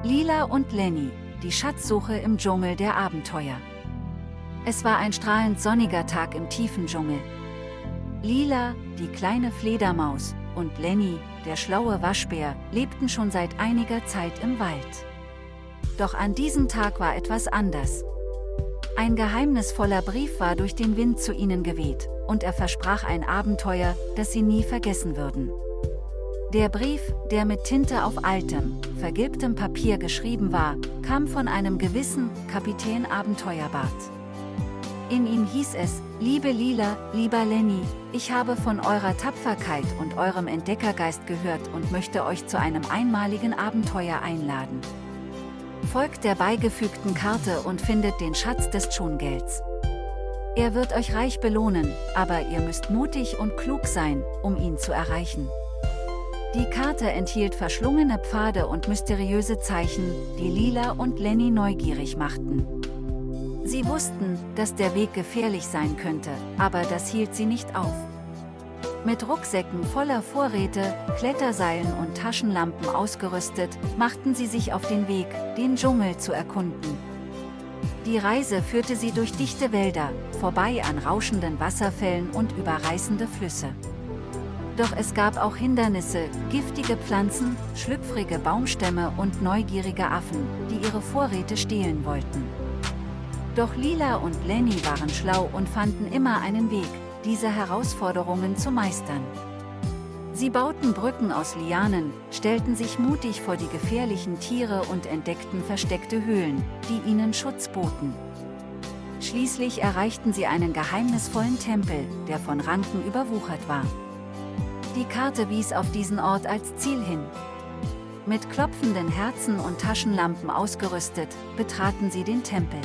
Lila und Lenny, die Schatzsuche im Dschungel der Abenteuer. Es war ein strahlend sonniger Tag im tiefen Dschungel. Lila, die kleine Fledermaus, und Lenny, der schlaue Waschbär, lebten schon seit einiger Zeit im Wald. Doch an diesem Tag war etwas anders. Ein geheimnisvoller Brief war durch den Wind zu ihnen geweht, und er versprach ein Abenteuer, das sie nie vergessen würden. Der Brief, der mit Tinte auf altem, vergilbtem Papier geschrieben war, kam von einem gewissen Kapitän Abenteuerbart. In ihm hieß es: Liebe Lila, lieber Lenny, ich habe von eurer Tapferkeit und eurem Entdeckergeist gehört und möchte euch zu einem einmaligen Abenteuer einladen. Folgt der beigefügten Karte und findet den Schatz des Dschungels. Er wird euch reich belohnen, aber ihr müsst mutig und klug sein, um ihn zu erreichen. Die Karte enthielt verschlungene Pfade und mysteriöse Zeichen, die Lila und Lenny neugierig machten. Sie wussten, dass der Weg gefährlich sein könnte, aber das hielt sie nicht auf. Mit Rucksäcken voller Vorräte, Kletterseilen und Taschenlampen ausgerüstet, machten sie sich auf den Weg, den Dschungel zu erkunden. Die Reise führte sie durch dichte Wälder, vorbei an rauschenden Wasserfällen und über reißende Flüsse. Doch es gab auch Hindernisse, giftige Pflanzen, schlüpfrige Baumstämme und neugierige Affen, die ihre Vorräte stehlen wollten. Doch Lila und Lenny waren schlau und fanden immer einen Weg, diese Herausforderungen zu meistern. Sie bauten Brücken aus Lianen, stellten sich mutig vor die gefährlichen Tiere und entdeckten versteckte Höhlen, die ihnen Schutz boten. Schließlich erreichten sie einen geheimnisvollen Tempel, der von Ranken überwuchert war. Die Karte wies auf diesen Ort als Ziel hin. Mit klopfenden Herzen und Taschenlampen ausgerüstet, betraten sie den Tempel.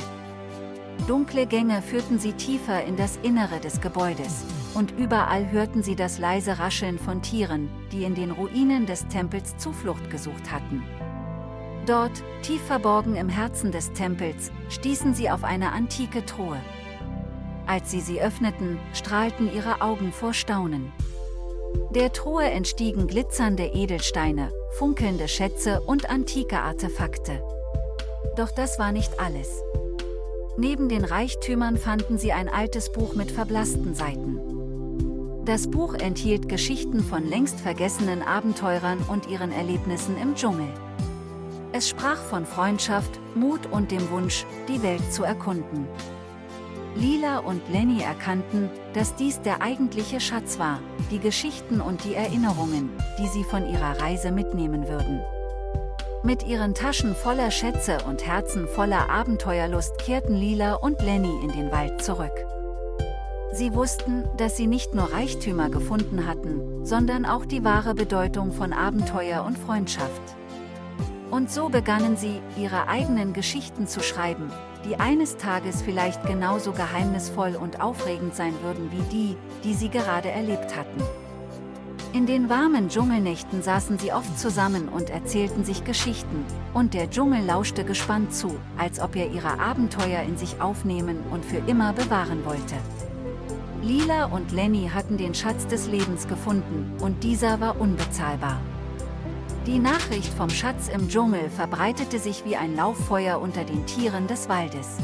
Dunkle Gänge führten sie tiefer in das Innere des Gebäudes, und überall hörten sie das leise Rascheln von Tieren, die in den Ruinen des Tempels Zuflucht gesucht hatten. Dort, tief verborgen im Herzen des Tempels, stießen sie auf eine antike Truhe. Als sie öffneten, strahlten ihre Augen vor Staunen. Der Truhe entstiegen glitzernde Edelsteine, funkelnde Schätze und antike Artefakte. Doch das war nicht alles. Neben den Reichtümern fanden sie ein altes Buch mit verblassten Seiten. Das Buch enthielt Geschichten von längst vergessenen Abenteurern und ihren Erlebnissen im Dschungel. Es sprach von Freundschaft, Mut und dem Wunsch, die Welt zu erkunden. Lila und Lenny erkannten, dass dies der eigentliche Schatz war, die Geschichten und die Erinnerungen, die sie von ihrer Reise mitnehmen würden. Mit ihren Taschen voller Schätze und Herzen voller Abenteuerlust kehrten Lila und Lenny in den Wald zurück. Sie wussten, dass sie nicht nur Reichtümer gefunden hatten, sondern auch die wahre Bedeutung von Abenteuer und Freundschaft. Und so begannen sie, ihre eigenen Geschichten zu schreiben, die eines Tages vielleicht genauso geheimnisvoll und aufregend sein würden wie die, die sie gerade erlebt hatten. In den warmen Dschungelnächten saßen sie oft zusammen und erzählten sich Geschichten, und der Dschungel lauschte gespannt zu, als ob er ihre Abenteuer in sich aufnehmen und für immer bewahren wollte. Lila und Lenny hatten den Schatz des Lebens gefunden, und dieser war unbezahlbar. Die Nachricht vom Schatz im Dschungel verbreitete sich wie ein Lauffeuer unter den Tieren des Waldes.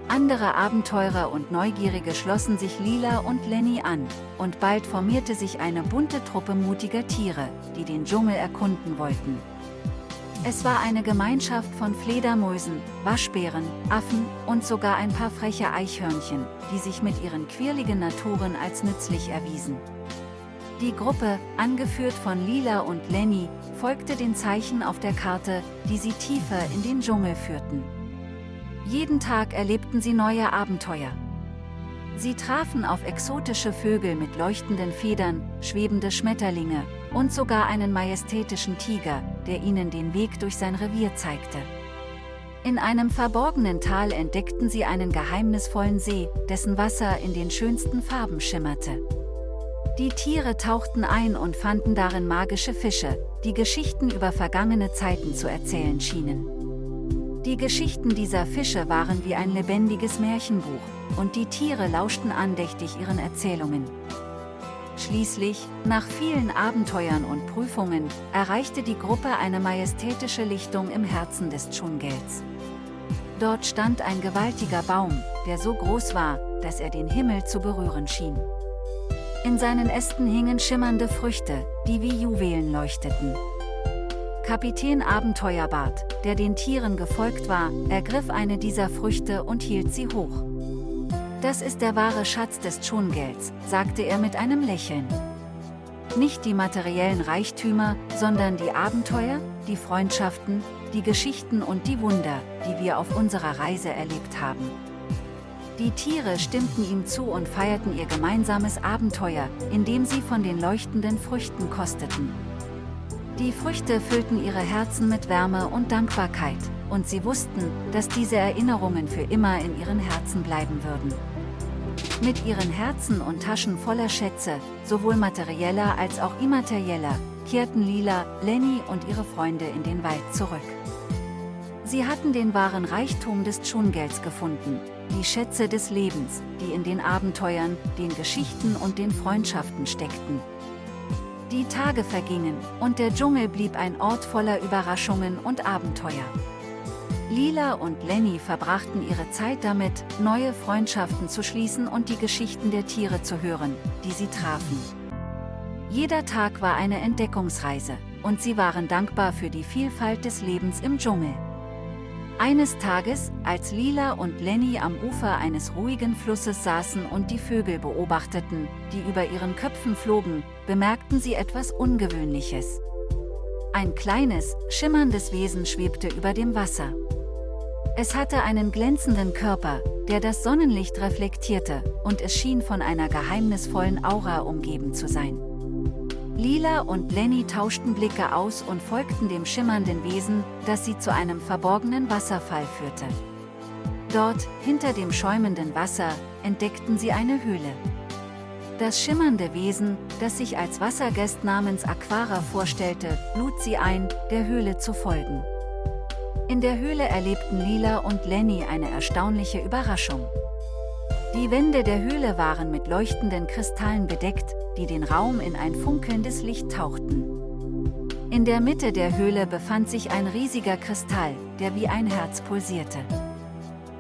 Andere Abenteurer und Neugierige schlossen sich Lila und Lenny an, und bald formierte sich eine bunte Truppe mutiger Tiere, die den Dschungel erkunden wollten. Es war eine Gemeinschaft von Fledermäusen, Waschbären, Affen und sogar ein paar freche Eichhörnchen, die sich mit ihren quirligen Naturen als nützlich erwiesen. Die Gruppe, angeführt von Lila und Lenny, folgte den Zeichen auf der Karte, die sie tiefer in den Dschungel führten. Jeden Tag erlebten sie neue Abenteuer. Sie trafen auf exotische Vögel mit leuchtenden Federn, schwebende Schmetterlinge und sogar einen majestätischen Tiger, der ihnen den Weg durch sein Revier zeigte. In einem verborgenen Tal entdeckten sie einen geheimnisvollen See, dessen Wasser in den schönsten Farben schimmerte. Die Tiere tauchten ein und fanden darin magische Fische, die Geschichten über vergangene Zeiten zu erzählen schienen. Die Geschichten dieser Fische waren wie ein lebendiges Märchenbuch, und die Tiere lauschten andächtig ihren Erzählungen. Schließlich, nach vielen Abenteuern und Prüfungen, erreichte die Gruppe eine majestätische Lichtung im Herzen des Dschungels. Dort stand ein gewaltiger Baum, der so groß war, dass er den Himmel zu berühren schien. In seinen Ästen hingen schimmernde Früchte, die wie Juwelen leuchteten. Kapitän Abenteuerbart, der den Tieren gefolgt war, ergriff eine dieser Früchte und hielt sie hoch. »Das ist der wahre Schatz des Dschungels«, sagte er mit einem Lächeln. Nicht die materiellen Reichtümer, sondern die Abenteuer, die Freundschaften, die Geschichten und die Wunder, die wir auf unserer Reise erlebt haben. Die Tiere stimmten ihm zu und feierten ihr gemeinsames Abenteuer, indem sie von den leuchtenden Früchten kosteten. Die Früchte füllten ihre Herzen mit Wärme und Dankbarkeit, und sie wussten, dass diese Erinnerungen für immer in ihren Herzen bleiben würden. Mit ihren Herzen und Taschen voller Schätze, sowohl materieller als auch immaterieller, kehrten Lila, Lenny und ihre Freunde in den Wald zurück. Sie hatten den wahren Reichtum des Dschungels gefunden, die Schätze des Lebens, die in den Abenteuern, den Geschichten und den Freundschaften steckten. Die Tage vergingen, und der Dschungel blieb ein Ort voller Überraschungen und Abenteuer. Lila und Lenny verbrachten ihre Zeit damit, neue Freundschaften zu schließen und die Geschichten der Tiere zu hören, die sie trafen. Jeder Tag war eine Entdeckungsreise, und sie waren dankbar für die Vielfalt des Lebens im Dschungel. Eines Tages, als Lila und Lenny am Ufer eines ruhigen Flusses saßen und die Vögel beobachteten, die über ihren Köpfen flogen, bemerkten sie etwas Ungewöhnliches. Ein kleines, schimmerndes Wesen schwebte über dem Wasser. Es hatte einen glänzenden Körper, der das Sonnenlicht reflektierte, und es schien von einer geheimnisvollen Aura umgeben zu sein. Lila und Lenny tauschten Blicke aus und folgten dem schimmernden Wesen, das sie zu einem verborgenen Wasserfall führte. Dort, hinter dem schäumenden Wasser, entdeckten sie eine Höhle. Das schimmernde Wesen, das sich als Wassergast namens Aquara vorstellte, lud sie ein, der Höhle zu folgen. In der Höhle erlebten Lila und Lenny eine erstaunliche Überraschung. Die Wände der Höhle waren mit leuchtenden Kristallen bedeckt, die den Raum in ein funkelndes Licht tauchten. In der Mitte der Höhle befand sich ein riesiger Kristall, der wie ein Herz pulsierte.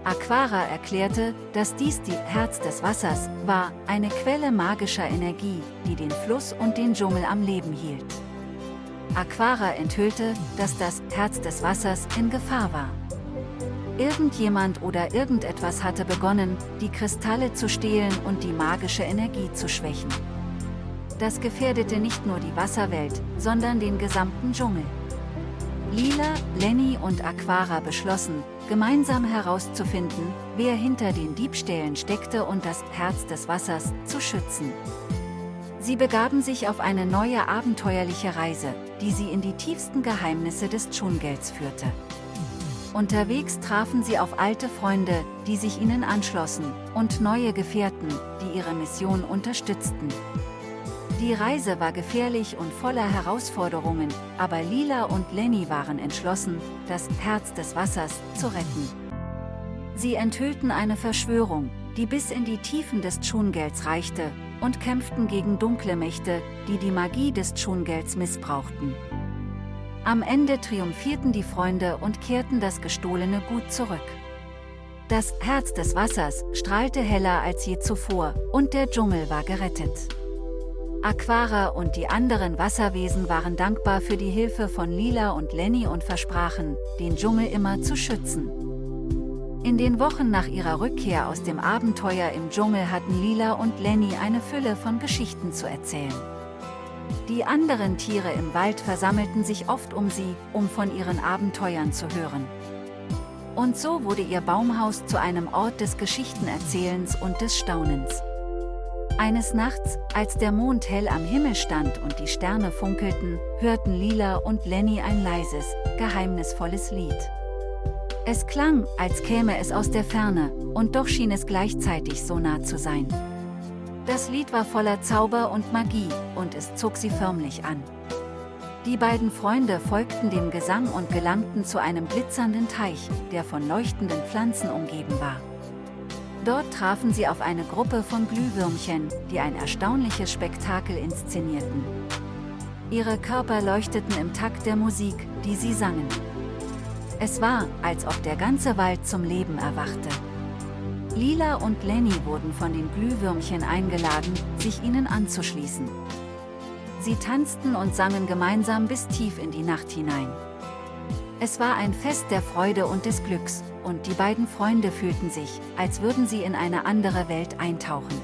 Aquara erklärte, dass dies die Herz des Wassers war, eine Quelle magischer Energie, die den Fluss und den Dschungel am Leben hielt. Aquara enthüllte, dass das Herz des Wassers in Gefahr war. Irgendjemand oder irgendetwas hatte begonnen, die Kristalle zu stehlen und die magische Energie zu schwächen. Das gefährdete nicht nur die Wasserwelt, sondern den gesamten Dschungel. Lila, Lenny und Aquara beschlossen, gemeinsam herauszufinden, wer hinter den Diebstählen steckte und das Herz des Wassers zu schützen. Sie begaben sich auf eine neue abenteuerliche Reise, die sie in die tiefsten Geheimnisse des Dschungels führte. Unterwegs trafen sie auf alte Freunde, die sich ihnen anschlossen, und neue Gefährten, die ihre Mission unterstützten. Die Reise war gefährlich und voller Herausforderungen, aber Lila und Lenny waren entschlossen, das Herz des Wassers zu retten. Sie enthüllten eine Verschwörung, die bis in die Tiefen des Dschungels reichte, und kämpften gegen dunkle Mächte, die die Magie des Dschungels missbrauchten. Am Ende triumphierten die Freunde und kehrten das gestohlene Gut zurück. Das Herz des Wassers strahlte heller als je zuvor, und der Dschungel war gerettet. Aquara und die anderen Wasserwesen waren dankbar für die Hilfe von Lila und Lenny und versprachen, den Dschungel immer zu schützen. In den Wochen nach ihrer Rückkehr aus dem Abenteuer im Dschungel hatten Lila und Lenny eine Fülle von Geschichten zu erzählen. Die anderen Tiere im Wald versammelten sich oft um sie, um von ihren Abenteuern zu hören. Und so wurde ihr Baumhaus zu einem Ort des Geschichtenerzählens und des Staunens. Eines Nachts, als der Mond hell am Himmel stand und die Sterne funkelten, hörten Lila und Lenny ein leises, geheimnisvolles Lied. Es klang, als käme es aus der Ferne, und doch schien es gleichzeitig so nah zu sein. Das Lied war voller Zauber und Magie, und es zog sie förmlich an. Die beiden Freunde folgten dem Gesang und gelangten zu einem glitzernden Teich, der von leuchtenden Pflanzen umgeben war. Dort trafen sie auf eine Gruppe von Glühwürmchen, die ein erstaunliches Spektakel inszenierten. Ihre Körper leuchteten im Takt der Musik, die sie sangen. Es war, als ob der ganze Wald zum Leben erwachte. Lila und Lenny wurden von den Glühwürmchen eingeladen, sich ihnen anzuschließen. Sie tanzten und sangen gemeinsam bis tief in die Nacht hinein. Es war ein Fest der Freude und des Glücks, und die beiden Freunde fühlten sich, als würden sie in eine andere Welt eintauchen.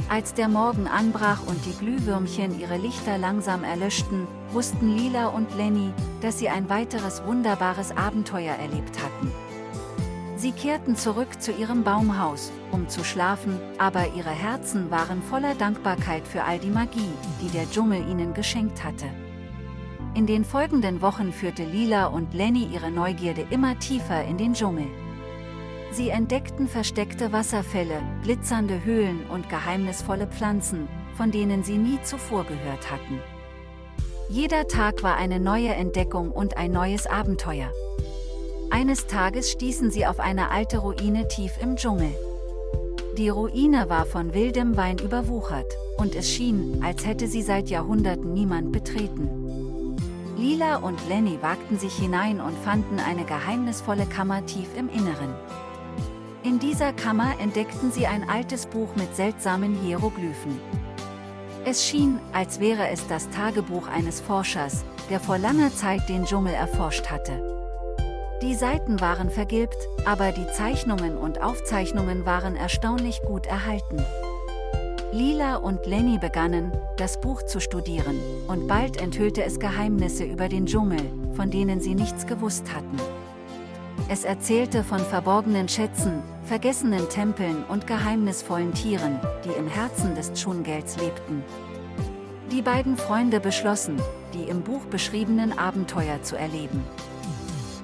Als der Morgen anbrach und die Glühwürmchen ihre Lichter langsam erlöschten, wussten Lila und Lenny, dass sie ein weiteres wunderbares Abenteuer erlebt hatten. Sie kehrten zurück zu ihrem Baumhaus, um zu schlafen, aber ihre Herzen waren voller Dankbarkeit für all die Magie, die der Dschungel ihnen geschenkt hatte. In den folgenden Wochen führte Lila und Lenny ihre Neugierde immer tiefer in den Dschungel. Sie entdeckten versteckte Wasserfälle, glitzernde Höhlen und geheimnisvolle Pflanzen, von denen sie nie zuvor gehört hatten. Jeder Tag war eine neue Entdeckung und ein neues Abenteuer. Eines Tages stießen sie auf eine alte Ruine tief im Dschungel. Die Ruine war von wildem Wein überwuchert, und es schien, als hätte sie seit Jahrhunderten niemand betreten. Lila und Lenny wagten sich hinein und fanden eine geheimnisvolle Kammer tief im Inneren. In dieser Kammer entdeckten sie ein altes Buch mit seltsamen Hieroglyphen. Es schien, als wäre es das Tagebuch eines Forschers, der vor langer Zeit den Dschungel erforscht hatte. Die Seiten waren vergilbt, aber die Zeichnungen und Aufzeichnungen waren erstaunlich gut erhalten. Lila und Lenny begannen, das Buch zu studieren, und bald enthüllte es Geheimnisse über den Dschungel, von denen sie nichts gewusst hatten. Es erzählte von verborgenen Schätzen, vergessenen Tempeln und geheimnisvollen Tieren, die im Herzen des Dschungels lebten. Die beiden Freunde beschlossen, die im Buch beschriebenen Abenteuer zu erleben.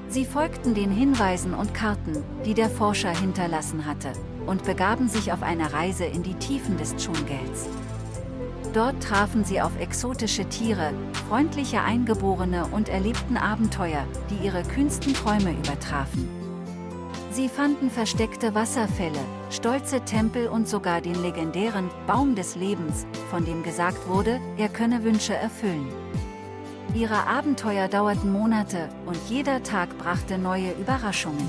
Sie folgten den Hinweisen und Karten, die der Forscher hinterlassen hatte, und begaben sich auf eine Reise in die Tiefen des Dschungels. Dort trafen sie auf exotische Tiere, freundliche Eingeborene und erlebten Abenteuer, die ihre kühnsten Träume übertrafen. Sie fanden versteckte Wasserfälle, stolze Tempel und sogar den legendären Baum des Lebens, von dem gesagt wurde, er könne Wünsche erfüllen. Ihre Abenteuer dauerten Monate, und jeder Tag brachte neue Überraschungen.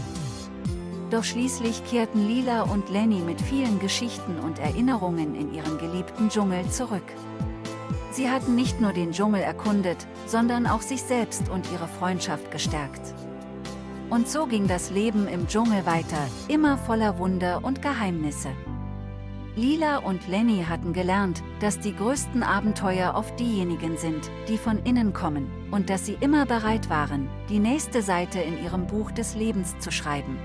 Doch schließlich kehrten Lila und Lenny mit vielen Geschichten und Erinnerungen in ihren geliebten Dschungel zurück. Sie hatten nicht nur den Dschungel erkundet, sondern auch sich selbst und ihre Freundschaft gestärkt. Und so ging das Leben im Dschungel weiter, immer voller Wunder und Geheimnisse. Lila und Lenny hatten gelernt, dass die größten Abenteuer oft diejenigen sind, die von innen kommen, und dass sie immer bereit waren, die nächste Seite in ihrem Buch des Lebens zu schreiben.